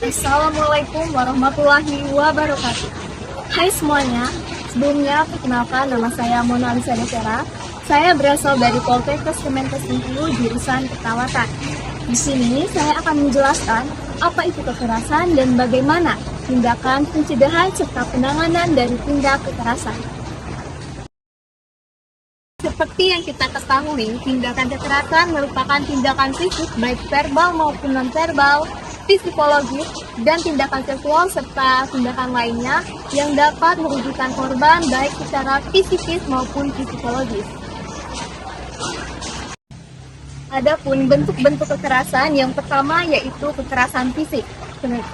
Assalamualaikum warahmatullahi wabarakatuh. Hai semuanya, sebelumnya perkenalkan nama saya Mona Lisa Desera. Saya berasal dari Poltekkes Kemenkes Bengkulu jurusan Keperawatan. Di sini saya akan menjelaskan apa itu kekerasan dan bagaimana tindakan pencegahan serta penanganan dari tindak kekerasan. Seperti yang kita ketahui, tindakan kekerasan merupakan tindakan fisik baik verbal maupun non-verbal, psikologis, dan tindakan seksual serta tindakan lainnya yang dapat merugikan korban baik secara psikis maupun psikologis. Adapun bentuk-bentuk kekerasan yang pertama yaitu kekerasan fisik.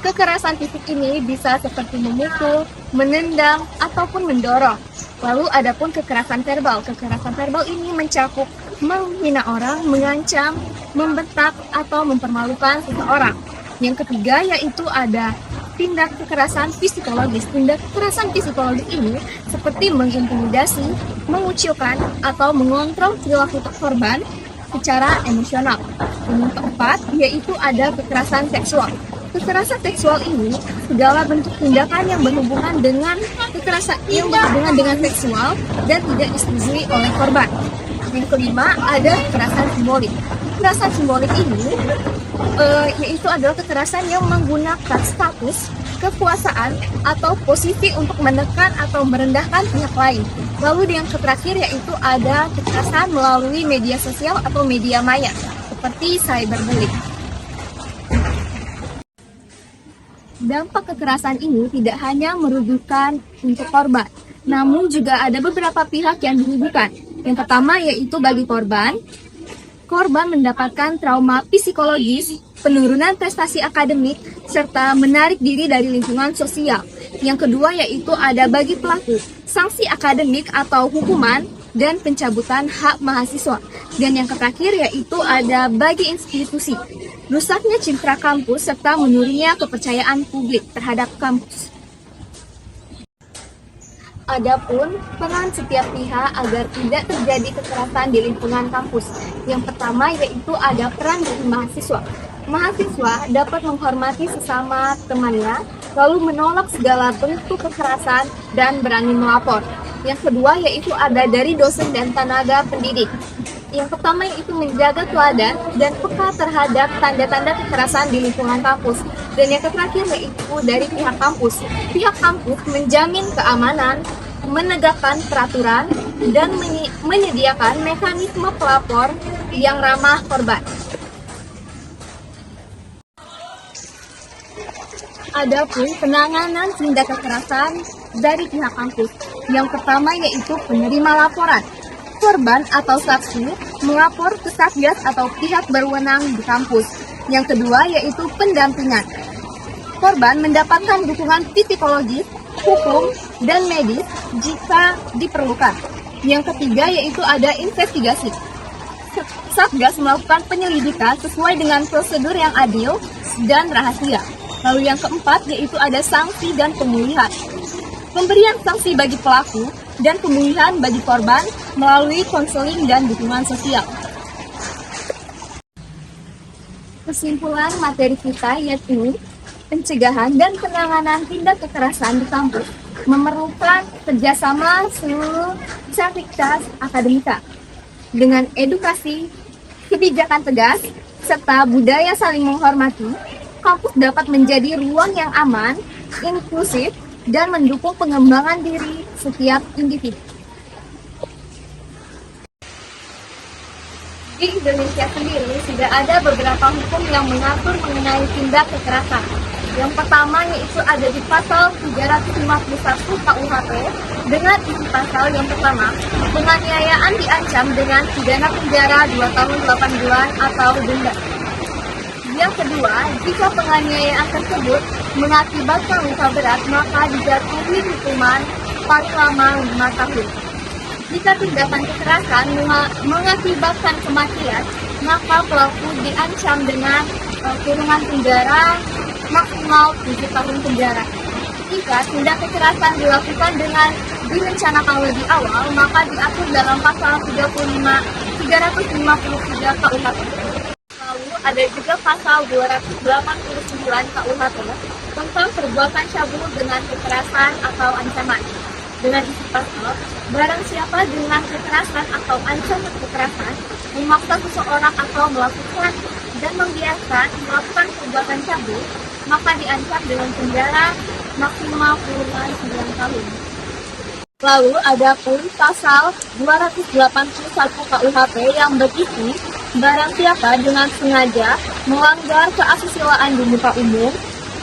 Kekerasan fisik ini bisa seperti memukul, menendang, ataupun mendorong. Lalu adapun kekerasan verbal. Kekerasan verbal ini mencakup menghina orang, mengancam, membentak, atau mempermalukan seseorang. Yang ketiga yaitu ada tindak kekerasan psikologis. Tindak kekerasan psikologis ini seperti mengintimidasi, mengucilkan, atau mengontrol perilaku korban secara emosional. Dan yang keempat yaitu ada kekerasan seksual. Kekerasan seksual ini segala bentuk tindakan yang berhubungan dengan kekerasan yang berhubungan dengan seksual dan tidak disetujui oleh korban. Yang kelima ada kekerasan simbolik. Kekerasan simbolik ini yaitu adalah kekerasan yang menggunakan status, kekuasaan, atau posisi untuk menekan atau merendahkan pihak lain. Lalu yang terakhir yaitu ada kekerasan melalui media sosial atau media maya, seperti cyberbullying. Dampak kekerasan ini tidak hanya merugikan untuk korban, namun juga ada beberapa pihak yang dirugikan. Yang pertama yaitu bagi korban mendapatkan trauma psikologis, penurunan prestasi akademik, serta menarik diri dari lingkungan sosial. Yang kedua yaitu ada bagi pelaku, sanksi akademik atau hukuman, dan pencabutan hak mahasiswa. Dan yang terakhir yaitu ada bagi institusi, rusaknya citra kampus serta menurunnya kepercayaan publik terhadap kampus. Adapun peran setiap pihak agar tidak terjadi kekerasan di lingkungan kampus. Yang pertama yaitu ada peran dari mahasiswa. Mahasiswa dapat menghormati sesama temannya, lalu menolak segala bentuk kekerasan dan berani melapor. Yang kedua yaitu ada dari dosen dan tenaga pendidik. Yang pertama yaitu menjaga teladan dan peka terhadap tanda-tanda kekerasan di lingkungan kampus. Dan yang terakhir yaitu dari pihak kampus. Pihak kampus menjamin keamanan, menegakkan peraturan, dan menyediakan mekanisme pelapor yang ramah korban. Adapun penanganan tindak kekerasan dari pihak kampus. Yang pertama yaitu penerima laporan. Korban atau saksi melapor ke satgas atau pihak berwenang di kampus. Yang kedua yaitu pendampingan. Korban mendapatkan dukungan psikologis, hukum, dan medis jika diperlukan. Yang ketiga yaitu ada investigasi. Satgas melakukan penyelidikan sesuai dengan prosedur yang adil dan rahasia. Lalu yang keempat yaitu ada sanksi dan pemulihan. Pemberian sanksi bagi pelaku dan pemulihan bagi korban melalui konseling dan dukungan sosial. Kesimpulan materi kita yaitu pencegahan dan penanganan tindak kekerasan di kampus memerlukan kerjasama seluruh sivitas akademika dengan edukasi, kebijakan tegas, serta budaya saling menghormati. Kampus dapat menjadi ruang yang aman, inklusif, dan mendukung pengembangan diri setiap individu. Di Indonesia sendiri sudah ada beberapa hukum yang mengatur mengenai tindak kekerasan. Yang pertama yaitu ada di pasal 351 KUHP dengan isi pasal yang pertama, penganiayaan diancam dengan pidana penjara 2 tahun 8 bulan atau denda. Yang kedua, jika penganiayaan tersebut mengakibatkan luka berat, maka dijatuhi hukuman paling lama 5 tahun. Jika tindakan kekerasan mengakibatkan kematian, maka pelaku diancam dengan kurungan penjara maksimal 7 tahun penjara. Jika tindak kekerasan dilakukan dengan direncanakan lebih awal, maka diatur dalam pasal 353 KUHP. Lalu ada juga pasal 289 9 KUHP tentang perbuatan cabul dengan kekerasan atau ancaman. Dengan isi pasal, barang siapa dengan kekerasan atau ancaman kekerasan memaksa seseorang atau melakukan dan membiarkan melakukan perbuatan cabul, maka diancam dengan penjara maksimal kurungan 9 tahun. Lalu ada pun pasal 281 KUHP yang berisi barang siapa dengan sengaja melanggar keasusilaan di muka umum,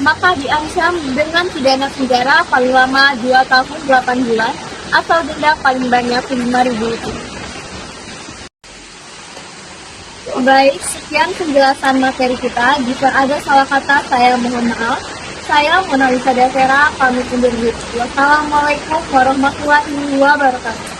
maka diancam dengan pidana penjara paling lama 2 tahun 8 bulan atau denda paling banyak Rp5.000. Baik, sekian penjelasan materi kita. Jika ada salah kata, saya mohon maaf. Saya Mona Lisa Davera, pamit undur diri. Wassalamualaikum warahmatullahi wabarakatuh.